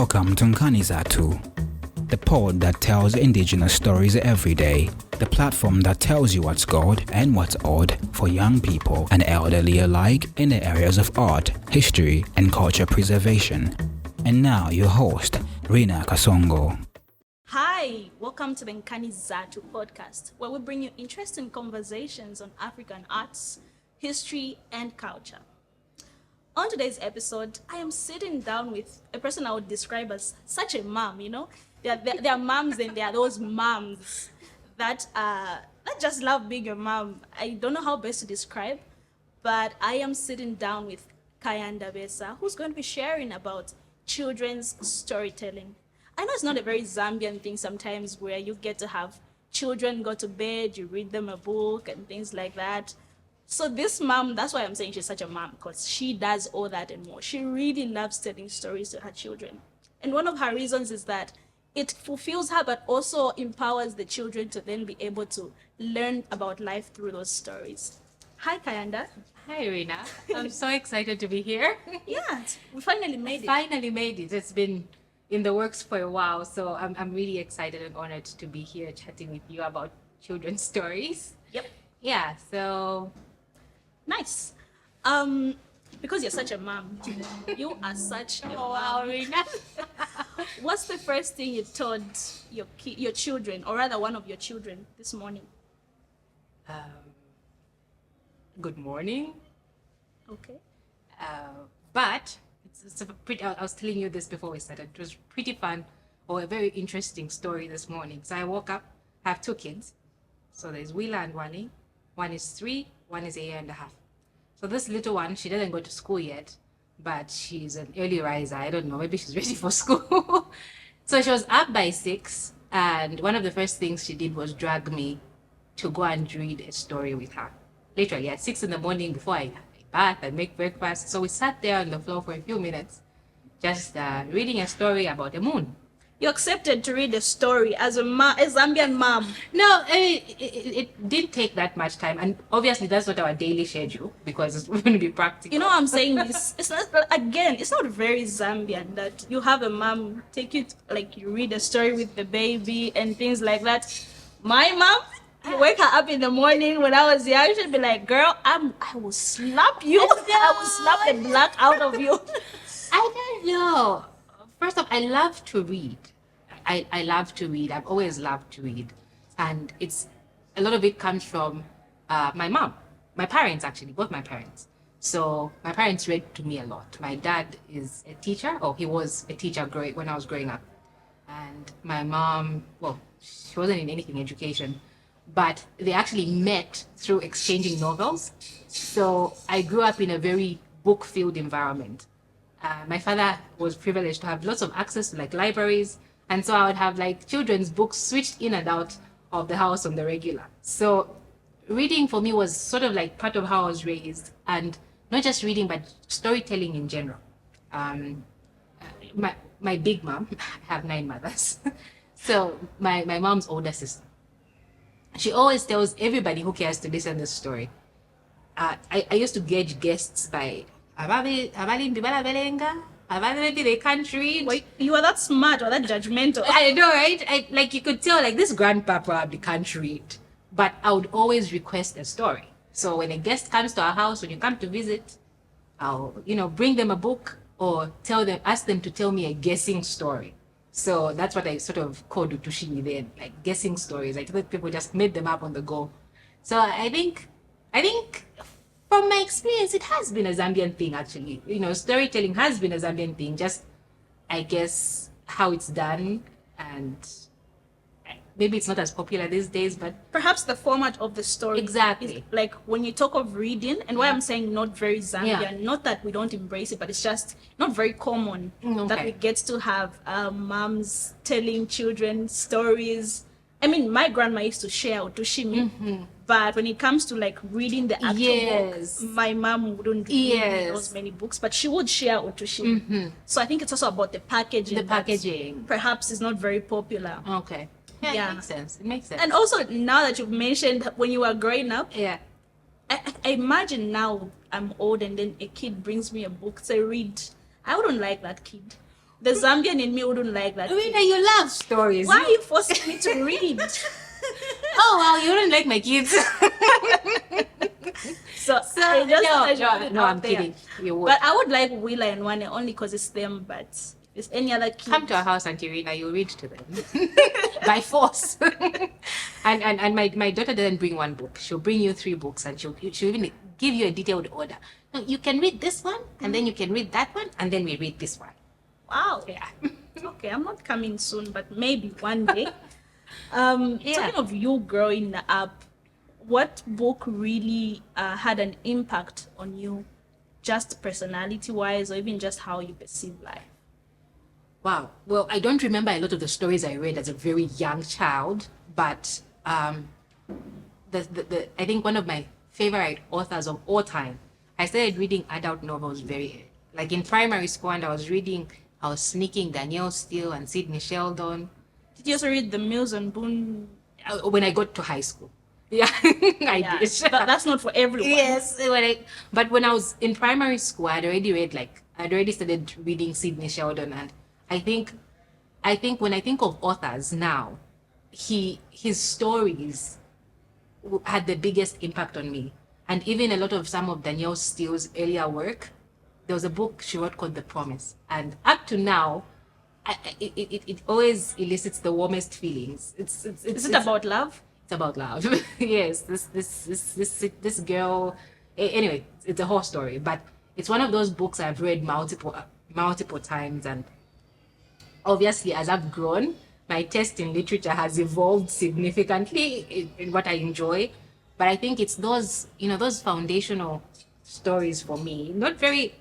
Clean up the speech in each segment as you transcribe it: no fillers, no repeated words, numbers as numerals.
Welcome to Nkanizatu, the pod that tells indigenous stories every day, the platform that tells you what's good and what's odd for young people and elderly alike in the areas of art, history, and culture preservation. And now your host, Rinah Kasongo. Hi, welcome to the Nkanizatu podcast, where we bring you interesting conversations on African arts, history, and culture. On today's episode, I am sitting down with a person I would describe as such a mom, There are moms and there are those moms that just love being a mom. I don't know how best to describe, but I am sitting down with Kayanda Besa, who's going to be sharing about children's storytelling. I know it's not a very Zambian thing sometimes where you get to have children go to bed, you read them a book and things like that. So this mom, that's why I'm saying she's such a mom, because she does all that and more. She really loves telling stories to her children. And one of her reasons is that it fulfills her, but also empowers the children to then be able to learn about life through those stories. Hi, Kayanda. Hi, Rinah. I'm so excited to be here. Yeah, we finally made it. Finally made it. It's been in the works for a while, so I'm really excited and honored to be here chatting with you about children's stories. Yep. Yeah, so... Nice. Because you're such a mom, you are such a mom. Wow, Rinah. What's the first thing you told your children, or rather one of your children, this morning? Good morning. Okay. But it's a pretty. I was telling you this before we started. It was pretty fun, or a very interesting story this morning. So I woke up. I have two kids. So there's Wila and WilaWane. One is 3, one is a year and a half. So this little one, she doesn't go to school yet, but she's an early riser. I don't know, maybe she's ready for school. So she was up by 6, and one of the first things she did was drag me to go and read a story with her. Literally at 6 in the morning before I bath and make breakfast. So we sat there on the floor for a few minutes, just reading a story about the moon. You accepted to read a story as a Zambian mom. No, it didn't take that much time, and obviously that's not our daily schedule because it's going to be practical. You know what I'm saying? It's not very Zambian that you have a mom take you you read a story with the baby and things like that. My mom, you wake her up in the morning when I was young, she'd be like, "Girl, I will slap you. I will slap the blood out of you." I don't know. First off, I love to read. I love to read. I've always loved to read. And a lot of it comes from my mom. My parents, actually, both my parents. So my parents read to me a lot. My dad is a teacher, or he was a teacher when I was growing up. And my mom, well, she wasn't in anything education, but they actually met through exchanging novels. So I grew up in a very book-filled environment. My father was privileged to have lots of access to libraries, and so I would have children's books switched in and out of the house on the regular. So reading for me was sort of part of how I was raised, and not just reading but storytelling in general. My big mom, I have 9 mothers, so my mom's older sister, she always tells everybody who cares to listen to this story. I used to gauge guests by maybe they can't read. Wait, you are that smart or that judgmental. I know, right? You could tell this grandpa probably can't read, but I would always request a story. So when a guest comes to our house, when you come to visit, I'll bring them a book or ask them to tell me a guessing story. So that's what I sort of called Utushini then, guessing stories. I thought people just made them up on the go. So I think from my experience, it has been a Zambian thing, actually. Storytelling has been a Zambian thing, just, I guess, how it's done. And maybe it's not as popular these days, but... Perhaps the format of the story. Exactly. Is, when you talk of reading, and why I'm saying not very Zambian, not that we don't embrace it, but it's just not very common that we get to have moms telling children stories. I mean, my grandma used to share Utushimi, but when it comes to reading the actual book, my mom wouldn't read those many books, but she would share Utushimi. So I think it's also about the packaging. The packaging. Perhaps is not very popular. Okay. Yeah, it makes sense. It makes sense. And also, now that you've mentioned when you were growing up, I imagine now I'm old and then a kid brings me a book to read. I wouldn't like that kid. The Zambian in me wouldn't like that. Rinah, you love stories. Why are you forcing me to read? Oh, well, you don't like my kids. So I just thought I should put it no, out I'm there. kidding. You would. But I would like WilaWane only because it's them. But if it's any other kid, Come to our house, Auntie Rinah, you'll read to them. By force. and my daughter doesn't bring one book. She'll bring you 3 books, and she'll even give you a detailed order. No, you can read this one, and then you can read that one, and then we read this one. wow. Yeah. Okay, I'm not coming soon, but maybe one day. Talking of you growing up, what book really had an impact on you, just personality-wise, or even just how you perceive life? Wow. Well, I don't remember a lot of the stories I read as a very young child, but I think one of my favorite authors of all time, I started reading adult novels very early. Like in primary school, and I was sneaking Danielle Steele and Sidney Sheldon. Did you also read The Mills and Boone? When I got to high school. Yeah, I did. That's not for everyone. Yes, but when I was in primary school, I'd already started reading Sidney Sheldon, and I think when I think of authors now, his stories had the biggest impact on me, and even a lot of some of Danielle Steele's earlier work. There was a book she wrote called The Promise, and up to now, it always elicits the warmest feelings. Is it about love? It's about love. Yes, this girl. Anyway, it's a whole story, but it's one of those books I've read multiple times, and obviously as I've grown, my taste in literature has evolved significantly in what I enjoy. But I think it's those foundational stories for me. Not very.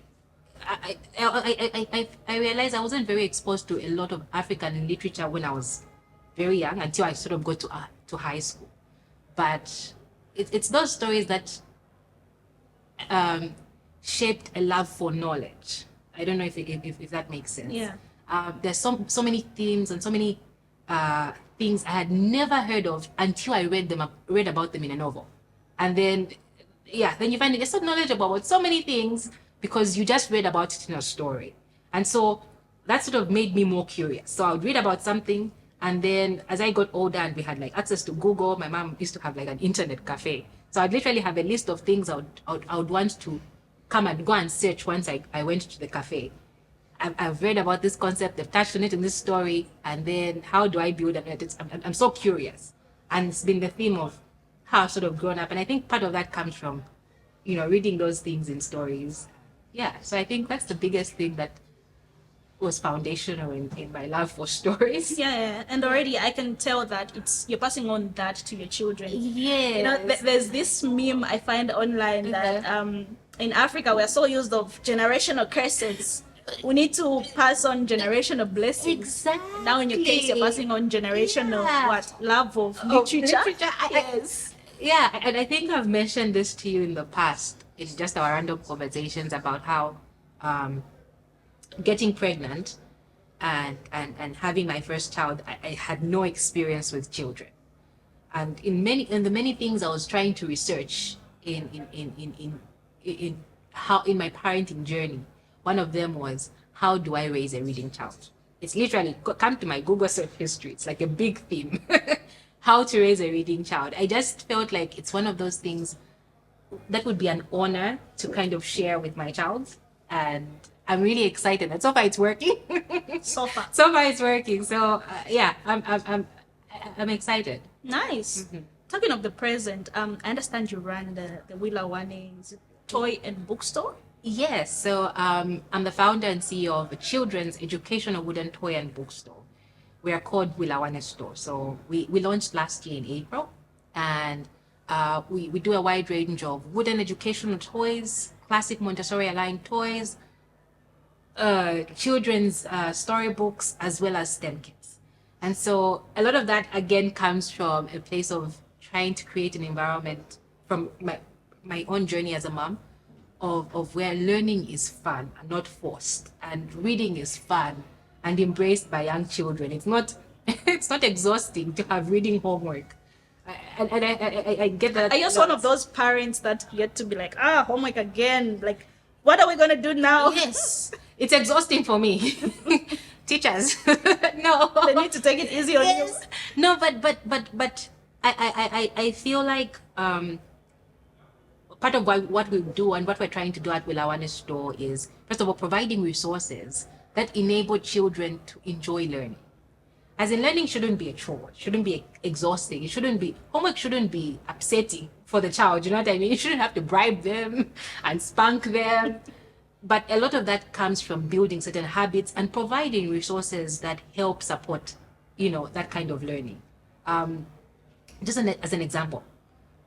I realized I wasn't very exposed to a lot of African literature when I was very young, until I sort of got to high school. But it's those stories that shaped a love for knowledge. I don't know if that makes sense. Yeah. There's so many themes and so many things I had never heard of until I read about them in a novel. And then you find you're so knowledgeable about so many things because you just read about it in a story. And so that sort of made me more curious. So I would read about something, and then as I got older and we had like access to Google, my mom used to have like an internet cafe. So I'd literally have a list of things I would want to come and go and search once I went to the cafe. I've read about this concept, they've touched on it in this story, and then how do I build on it? I'm so curious. And it's been the theme of how I've sort of grown up. And I think part of that comes from, reading those things in stories. Yeah, so I think that's the biggest thing that was foundational in my love for stories. Yeah, and already I can tell that you're passing on that to your children. Yeah. There's this meme I find online that in Africa we're so used of generational curses. We need to pass on generational blessings. Exactly. Now in your case, you're passing on generational love of literature. Yes. Yeah, and I think I've mentioned this to you in the past. It's just our random conversations about how getting pregnant and having my first child, I had no experience with children. And in the many things I was trying to research in my parenting journey, one of them was, how do I raise a reading child? It's literally come to my Google search history. It's like a big theme. How to raise a reading child. I just felt like it's one of those things that would be an honor to kind of share with my child. And I'm really excited. And so far it's working. So far it's working. So I'm excited. Nice. Mm-hmm. Talking of the present, I understand you run the WilaWane toy and bookstore. Yes, so I'm the founder and CEO of a children's educational wooden toy and bookstore. We are called WilaWane Store. So we launched last year in April, and we do a wide range of wooden educational toys, classic Montessori aligned toys, children's storybooks, as well as STEM kits. And so a lot of that again comes from a place of trying to create an environment from my own journey as a mom, of where learning is fun and not forced, and reading is fun and embraced by young children. It's not exhausting to have reading homework. And I get that. Are you one of those parents that get to be like, homework again? Like, what are we going to do now? Yes, it's exhausting for me. teachers. No. They need to take it easy on you. Yes. No, but I feel like part of what we do and what we're trying to do at WilaWane Store is, first of all, providing resources that enable children to enjoy learning. As in, learning shouldn't be a chore, shouldn't be exhausting, homework shouldn't be upsetting for the child, you know what I mean? You shouldn't have to bribe them and spank them. But a lot of that comes from building certain habits and providing resources that help support, that kind of learning. Just as an example,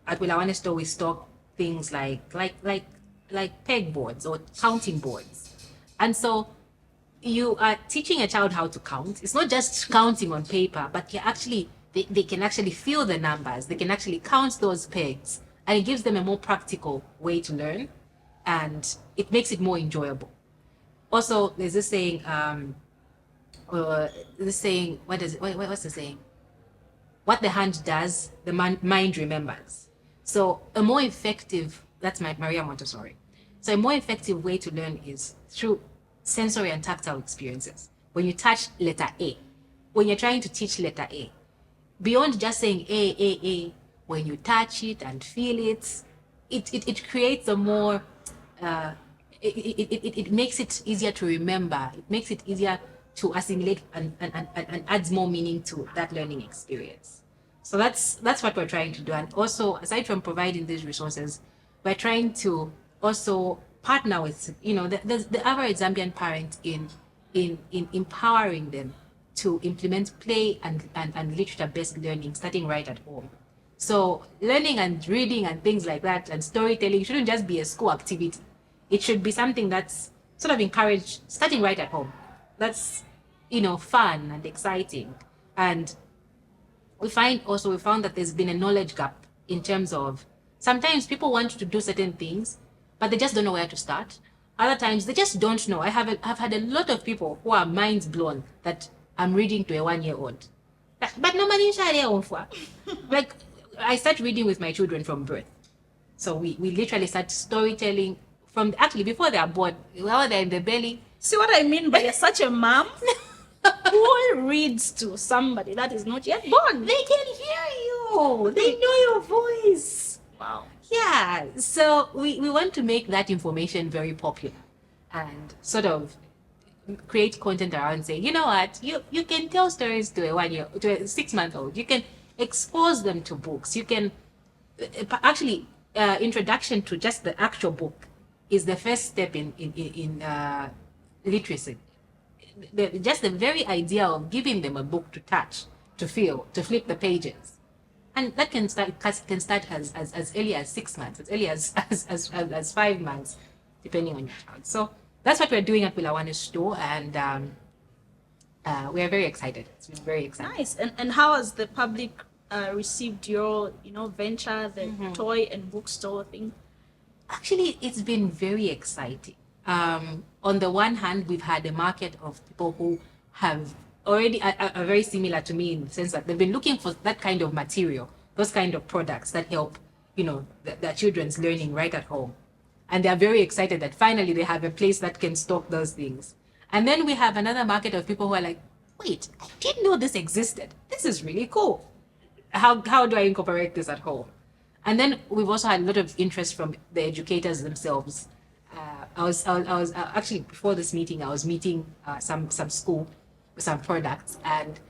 at WilaWane Store, we stock things like peg boards or counting boards. And so you are teaching a child how to count. It's not just counting on paper, but they can actually feel the numbers. They can actually count those pegs, and it gives them a more practical way to learn, and it makes it more enjoyable. Also, there's this saying, what's the saying? What the hand does, the mind remembers. So a more effective, that's my Maria Montessori. So a more effective way to learn is through sensory and tactile experiences. When you touch letter A, when you're trying to teach letter A, beyond just saying A, when you touch it and feel it, it creates a more, it makes it easier to remember. It makes it easier to assimilate and adds more meaning to that learning experience. So that's what we're trying to do. And also, aside from providing these resources, we're trying to also partner with, the average Zambian parent in empowering them to implement play and literature-based learning starting right at home. So learning and reading and things like that and storytelling shouldn't just be a school activity. It should be something that's sort of encouraged starting right at home. That's, fun and exciting. And we found that there's been a knowledge gap in terms of sometimes people want to do certain things, but they just don't know where to start. Other times they just don't know. I've had a lot of people who are minds blown that I'm reading to a 1-year-old. But nobody like I start reading with my children from birth. So we literally start storytelling before they are born, while they're in the belly. See what I mean by you're such a mom who reads to somebody that is not yet born. They can hear you. They know your voice. Wow. Yeah. So we want to make that information very popular and sort of create content around saying, you know what, you can tell stories to a 6-month-old. You can expose them to books. You can actually introduction to just the actual book is the first step in literacy. Just the very idea of giving them a book to touch, to feel, to flip the pages, and that can start as early as 6 months, as early as 5 months, depending on your child. So that's what we're doing at WilaWane Store, and we are very excited. It's been very exciting. Nice. And how has the public received your venture, the toy and bookstore thing? Actually, it's been very exciting. On the one hand, we've had a market of people who have already are very similar to me in the sense that they've been looking for that kind of material, those kind of products that help, their children's learning right at home. And they're very excited that finally they have a place that can stock those things. And then we have another market of people who are like, wait, I didn't know this existed. This is really cool. How do I incorporate this at home? And then we've also had a lot of interest from the educators themselves. I was actually, before this meeting, I was meeting some school with some products, and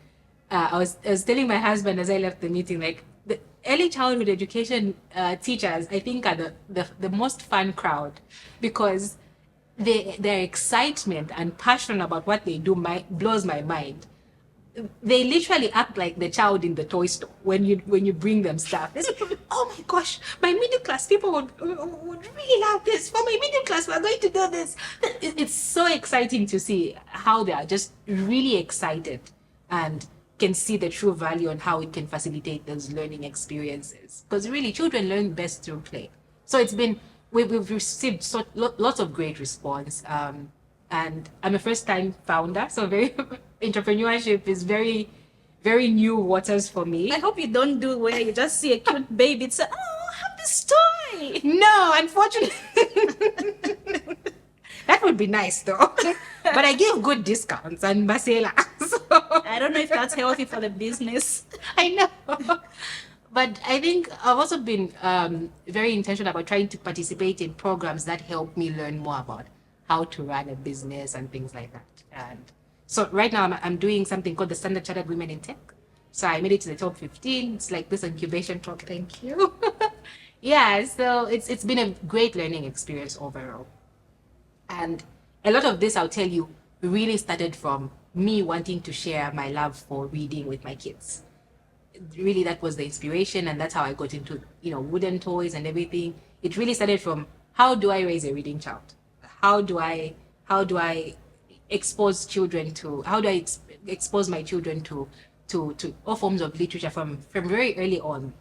I was telling my husband as I left the meeting, like, the early childhood education teachers, I think, are the most fun crowd, because their excitement and passion about what they do blows my mind. They literally act like the child in the toy store when you bring them stuff. They say, oh my gosh, my middle class people would really love this. For my middle class, we're going to do this. It's so exciting to see how they are just really excited and can see the true value and how it can facilitate those learning experiences. Because really, children learn best through play. So we've received lots of great response. And I'm a first-time founder, so entrepreneurship is very, very new waters for me. I hope you don't do where you just see a cute baby and say, oh, have this toy. No, unfortunately. That would be nice though. But I give good discounts and Basela. So I don't know if that's healthy for the business. I know. But I think I've also been very intentional about trying to participate in programs that help me learn more about how to run a business and things like that. And so right now I'm doing something called the Standard Chartered Women in Tech. So I made it to the top 15. It's like this incubation talk. Thank you. Yeah, so it's been a great learning experience overall. And a lot of this, I'll tell you, really started from me wanting to share my love for reading with my kids. Really, that was the inspiration, and that's how I got into, wooden toys and everything. It really started from, how do I raise a reading child? How do I expose children to, how do I expose my children to all forms of literature from very early on?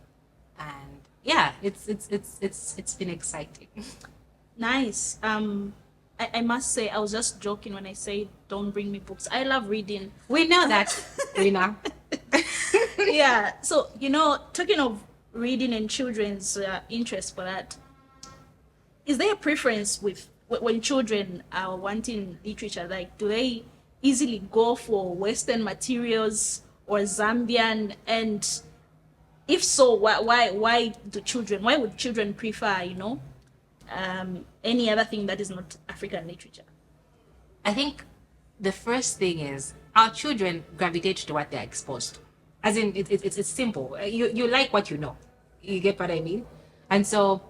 And yeah, it's been exciting. Nice. I must say, I was just joking when I say don't bring me books. I love reading. We know that, Rinah. Yeah. So, talking of reading and children's interest for that, is there a preference with when children are wanting literature? Like, do they easily go for Western materials or Zambian? And if so, why would children prefer, any other thing that is not African literature? I think the first thing is our children gravitate to what they're exposed to. As in, it's simple. You like what you know. You get what I mean? And so,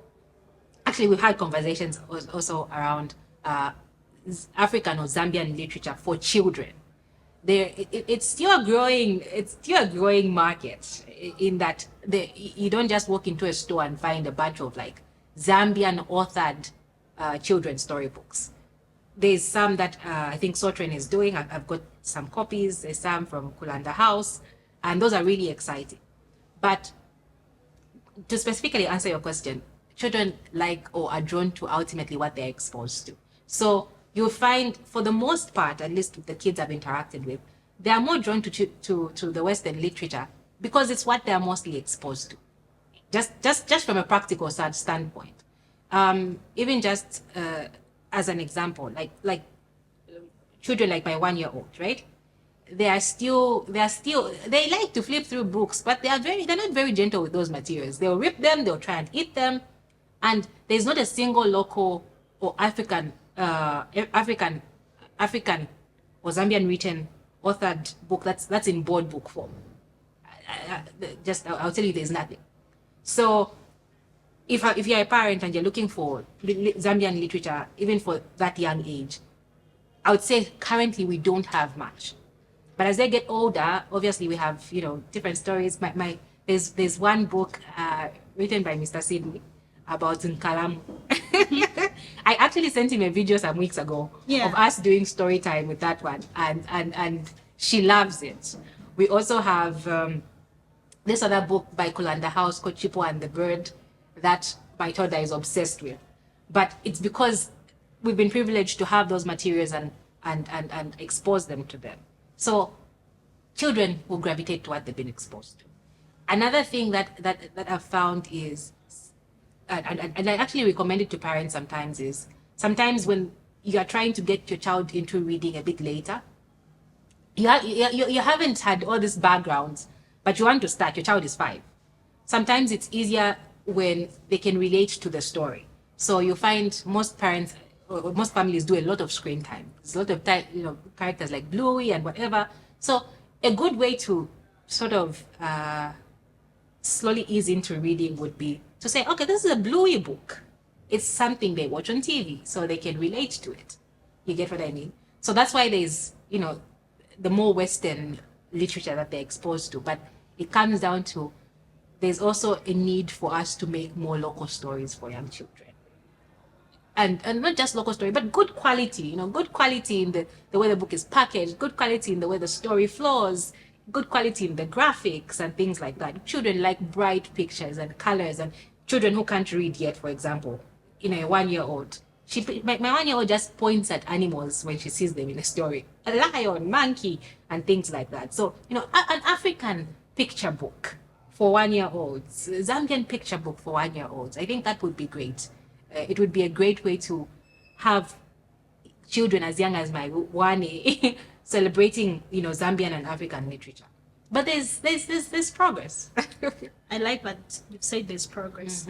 actually, we've had conversations also around African or Zambian literature for children. It's still a growing market in that you don't just walk into a store and find a bunch of like Zambian authored children's storybooks. There's some that I think Sotren is doing. I've got some copies. There's some from Kulanda House, and those are really exciting. But to specifically answer your question, children like or are drawn to ultimately what they're exposed to. So you'll find, for the most part, at least with the kids I've interacted with, they are more drawn to the Western literature because it's what they're mostly exposed to. Just from a practical standpoint. Even just as an example, like children like my 1-year-old, right? They like to flip through books, but they're not very gentle with those materials. They'll rip them, they'll try and eat them, and there's not a single local or African or Zambian written authored book that's in board book form. I'll tell you, there's nothing. So if you're a parent and you're looking for Zambian literature, even for that young age, I would say currently we don't have much. But as they get older, obviously we have, different stories. There's one book written by Mr. Sidney about Nkalamu. I actually sent him a video some weeks ago of us doing story time with that one, and she loves it. We also have this other book by Kulanda House called Chipo and the Bird that my toddler is obsessed with. But it's because we've been privileged to have those materials and expose them to them. So children will gravitate to what they've been exposed to. Another thing that I've found is, and I actually recommend it to parents sometimes, is sometimes when you are trying to get your child into reading a bit later, you haven't had all these backgrounds, but you want to start. Your child is 5. Sometimes it's easier when they can relate to the story. So you find most parents or most families do a lot of screen time. There's a lot of time, characters like Bluey and whatever. So a good way to sort of slowly ease into reading would be to say, okay, this is a Bluey book. It's something they watch on TV, so they can relate to it. You get what I mean? So that's why there's, the more Western literature that they're exposed to. But it comes down to, there's also a need for us to make more local stories for young children. And not just local story, but good quality, good quality in the way the book is packaged, good quality in the way the story flows, good quality in the graphics and things like that. Children like bright pictures and colors, and children who can't read yet, for example, a 1-year-old. My 1-year-old just points at animals when she sees them in a story. A lion, monkey, and things like that. So, an African picture book for 1-year-olds, Zambian picture book for 1-year-olds. I think that would be great. It would be a great way to have children as young as my one celebrating, Zambian and African literature. But there's progress. I like that you've said there's progress.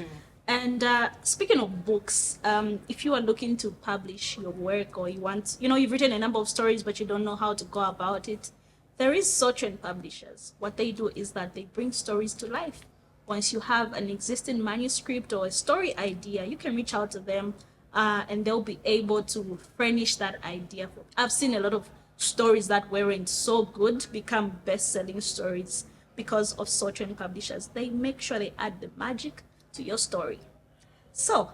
And speaking of books, if you are looking to publish your work, or you've written a number of stories, but you don't know how to go about it, there is Sochen Publishers. What they do is that they bring stories to life. Once you have an existing manuscript or a story idea, you can reach out to them, and they'll be able to furnish that idea. I've seen a lot of stories that weren't so good become best-selling stories because of Sochen Publishers. They make sure they add the magic to your story. So,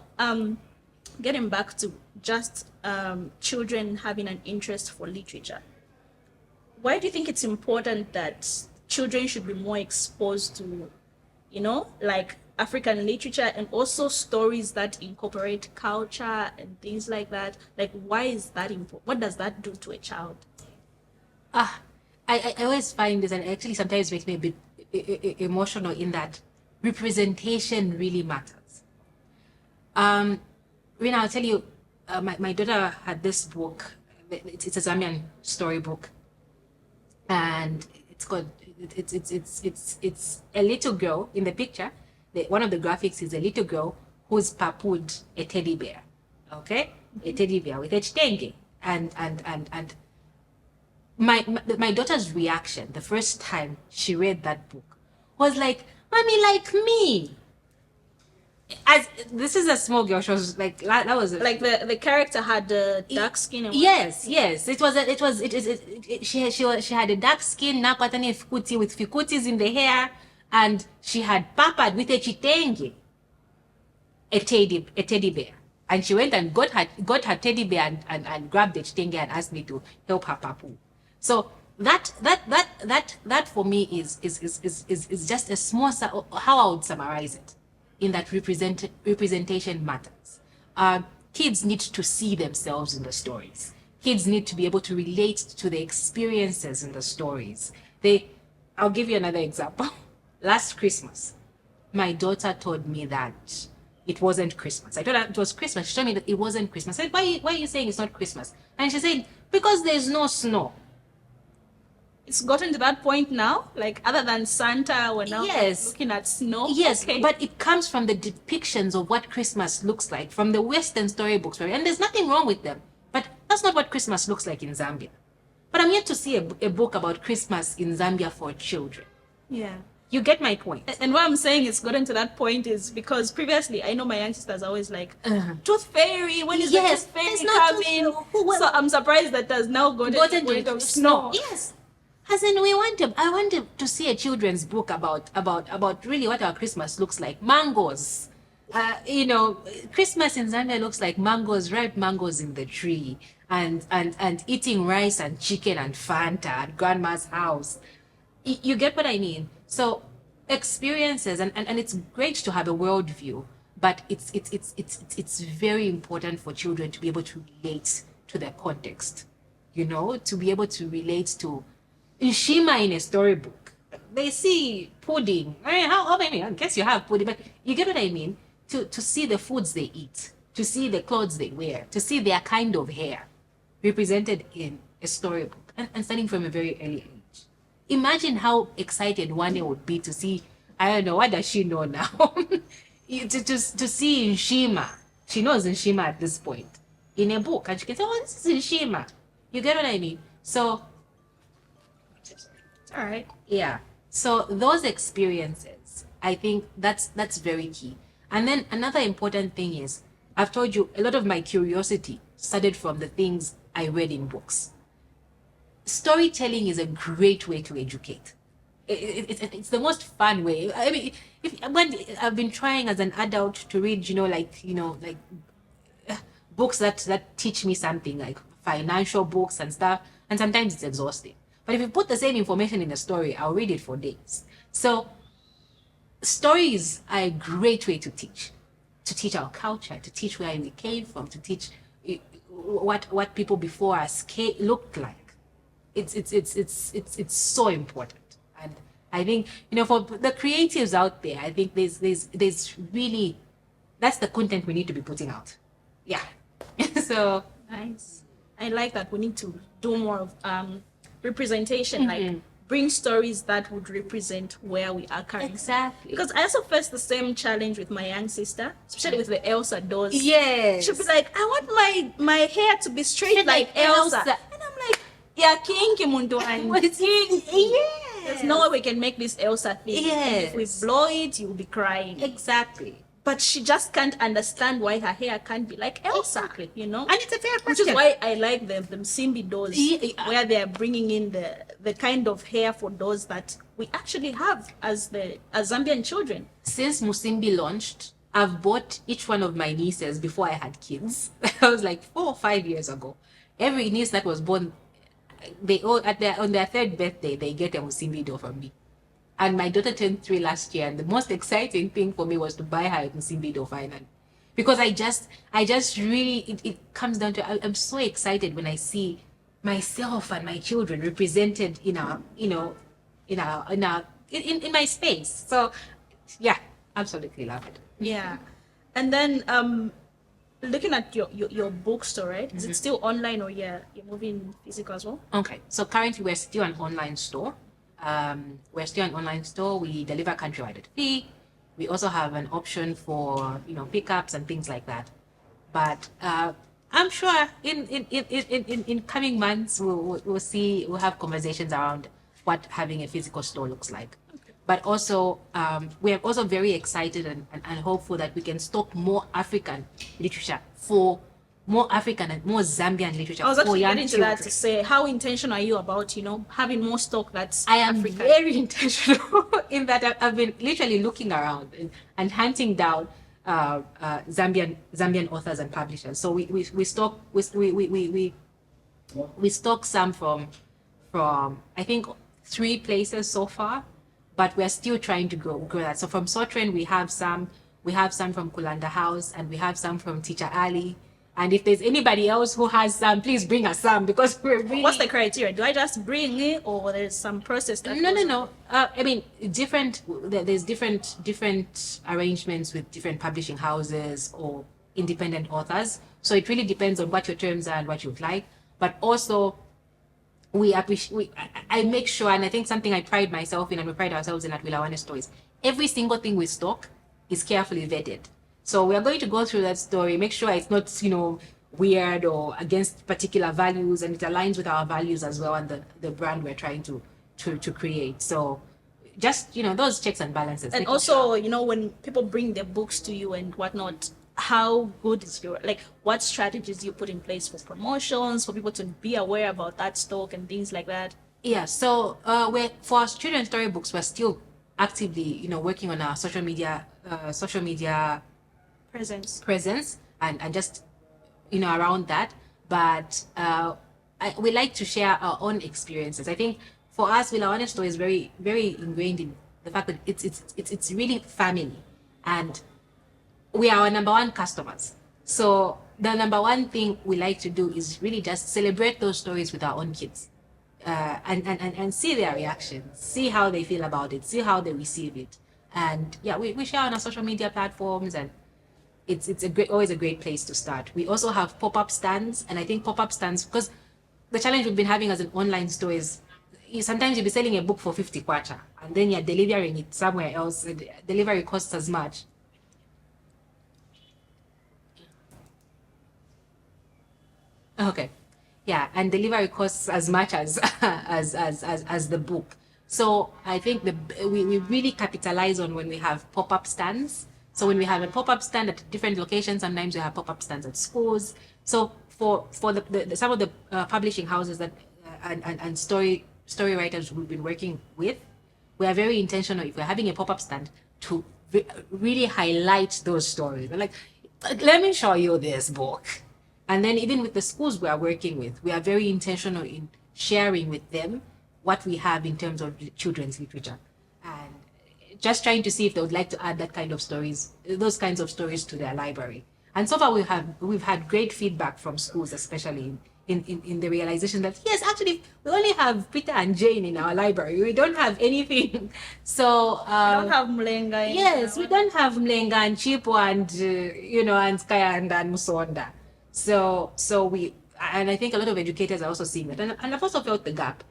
getting back to just children having an interest for literature, why do you think it's important that children should be more exposed to, like African literature, and also stories that incorporate culture and things like that? Like, why is that important? What does that do to a child? I always find this, and actually sometimes makes me a bit emotional, in that representation really matters. Rinah, I'll tell you, my daughter had this book. It's a Zambian storybook, and it's called. It's a little girl in the picture. One of the graphics is a little girl who's papoed a teddy bear. Okay, a teddy bear with a chitenge, and my daughter's reaction the first time she read that book was like, "Mommy, like me." As this is a small girl, she was like, that was like the character had dark skin. And yes. She had a dark skin, nakwatani fikuti with fikutis in the hair, and she had papaed with a chitenge, a teddy bear. And she went and got her teddy bear and grabbed the chitenge and asked me to help her papu. So that for me is just a small, how I would summarize it, in that representation matters. Kids need to see themselves in the stories. Kids need to be able to relate to the experiences in the stories. I'll give you another example. Last Christmas, my daughter told me that it wasn't Christmas. I told her it was Christmas. She told me that it wasn't Christmas. I said, why are you saying it's not Christmas? And she said, because there's no snow. It's gotten to that point now, like other than Santa, we're now looking at snow. Yes, okay. But it comes from the depictions of what Christmas looks like from the Western storybooks, and there's nothing wrong with them. But that's not what Christmas looks like in Zambia. But I'm yet to see a book about Christmas in Zambia for children. Yeah. You get my point. And what I'm saying it's gotten to that point is because previously I know my young sisters are always like, Tooth Fairy, when is the Tooth Fairy coming? So I'm surprised that there's now gotten to the point of snow. Yes. As in, I wanted to see a children's book about really what our Christmas looks like. Mangoes. Christmas in Zambia looks like mangoes, ripe mangoes in the tree, and eating rice and chicken and Fanta at grandma's house. You get what I mean? So experiences, and it's great to have a worldview, but it's very important for children to be able to relate to their context. To be able to relate to Nshima in a storybook. They see pudding. I guess you have pudding, but you get what I mean? To see the foods they eat, to see the clothes they wear, to see their kind of hair represented in a storybook, and starting from a very early age. Imagine how excited Wane would be to see, I don't know, what does she know now? to see Nshima. She knows Nshima at this point in a book, and she can say, oh, this is Nshima. You get what I mean? So, all right. Yeah. So those experiences, I think that's very key. And then another important thing is, I've told you, a lot of my curiosity started from the things I read in books. Storytelling is a great way to educate. It's the most fun way. I mean, when I've been trying as an adult to read, books that teach me something, like financial books and stuff, and sometimes it's exhausting. But if you put the same information in a story, I'll read it for days. So stories are a great way to teach our culture, to teach where we came from, to teach what people before us looked like. It's so important. And I think, for the creatives out there, I think there's really, that's the content we need to be putting out. Yeah. So nice. I like that. We need to do more of representation, like bring stories that would represent where we are currently. Exactly. Because I also face the same challenge with my young sister, especially with the Elsa dolls. Yes. She'll be like, I want my hair to be straight like Elsa. And I'm like, yeah, kinky muntu and Yes. there's no way we can make this Elsa thing. Yes. If we blow it, you'll be crying. Exactly. But she just can't understand why her hair can't be like Elsa, Exactly. you know? And it's a fair Which question. is why I like them Simbi dolls, Yeah. where they're bringing in the kind of hair for dolls that we actually have as Zambian children. Since Musimbi launched, I've bought each one of my nieces before I had kids. I was like 4 or 5 years ago. Every niece that was born, they all on their 3rd birthday, they get a Musimbi doll from me. And my daughter turned 3 last year, and the most exciting thing for me was to buy her a Musimbi doll finally. Because I just really, it comes down to, I'm so excited when I see myself and my children represented in our, in my space. So yeah, absolutely love it. Yeah. And then looking at your bookstore, right? Is it still online or you're moving physical as well? Okay, so currently we're still an online store. We deliver countrywide at fee. We also have an option for pickups and things like that. But I'm sure in coming months we'll have conversations around what having a physical store looks like. Okay. But also we are also very excited and hopeful that we can stock more African literature for more African and more Zambian literature. I was for actually young getting to children. that to say, how intentional are you about having more stock that's I am African? very intentional in that I've been literally looking around and hunting down Zambian authors and publishers. So we stock some from I think 3 places so far, but we're still trying to grow that. So from Sotren we have some from Kulanda House, and we have some from Teacher Ali. And if there's anybody else who has some, please bring us some, because we're really... What's the criteria? Do I just bring it, or there's some process that No. I mean, there's different arrangements with different publishing houses or independent authors. So it really depends on what your terms are and what you'd like. But also, I make sure, and I think something I pride myself in and we pride ourselves in at WilaWane Stories, every single thing we stock is carefully vetted. So we are going to go through that story, make sure it's not, weird or against particular values, and it aligns with our values as well and the brand we're trying to create. So just, those checks and balances. And also, when people bring their books to you and whatnot, how good is what strategies you put in place for promotions, for people to be aware about that stock and things like that? Yeah, so for our children's storybooks, we're still actively, working on our social media presence and just around that. But we like to share our own experiences. I think for us, WilaWane Store is very, very ingrained in the fact that it's really family, and we are our number 1 customers. So the number 1 thing we like to do is really just celebrate those stories with our own kids, and see their reactions, see how they feel about it, see how they receive it. And yeah, we share on our social media platforms, and it's always a great place to start. We also have pop-up stands, and I think pop-up stands, because the challenge we've been having as an online store is sometimes you'll be selling a book for 50 kwacha, and then you're delivering it somewhere else, and delivery costs as much. Okay, yeah, and delivery costs as much as as the book. So I think we really capitalize on when we have pop-up stands. So when we have a pop-up stand at different locations, sometimes we have pop-up stands at schools. So for some of the publishing houses that and story writers we've been working with, we are very intentional, if we're having a pop-up stand, to really highlight those stories. We're like, let me show you this book. And then even with the schools we are working with, we are very intentional in sharing with them what we have in terms of children's literature, and just trying to see if they would like to add those kinds of stories to their library. And so far we've had great feedback from schools, especially in the realization that yes, actually we only have Peter and Jane in our library. We don't have anything. So We don't have Mlenga. Yes, we don't have Mlenga and Chipo and and Kayanda and Musonda. So we And I think a lot of educators are also seeing that. And I've also felt the gap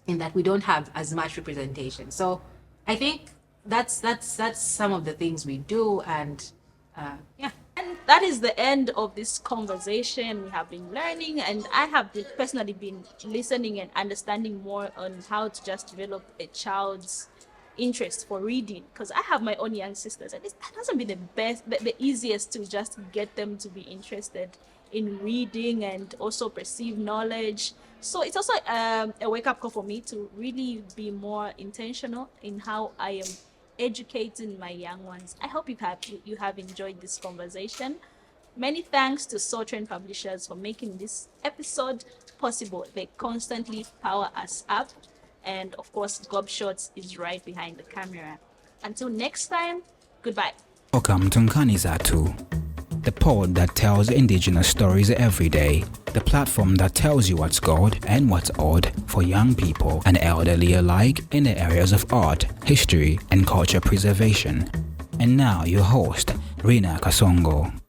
in that we don't have as much representation. So I think that's some of the things we do. And yeah. And that is the end of this conversation. We have been learning, and I have personally been listening and understanding more on how to just develop a child's interest for reading, because I have my own young sisters, and it hasn't been the easiest to just get them to be interested in reading and also perceive knowledge. So it's also a wake-up call for me to really be more intentional in how I am educating my young ones. I hope you have enjoyed this conversation. Many thanks to Soul Train Publishers for making this episode possible. They constantly power us up. And of course, Gobshots is right behind the camera. Until next time, goodbye. Welcome to Nkanizatu, the pod that tells indigenous stories every day, the platform that tells you what's good and what's odd for young people and elderly alike in the areas of art, history, and culture preservation. And now your host, Rinah Kasongo.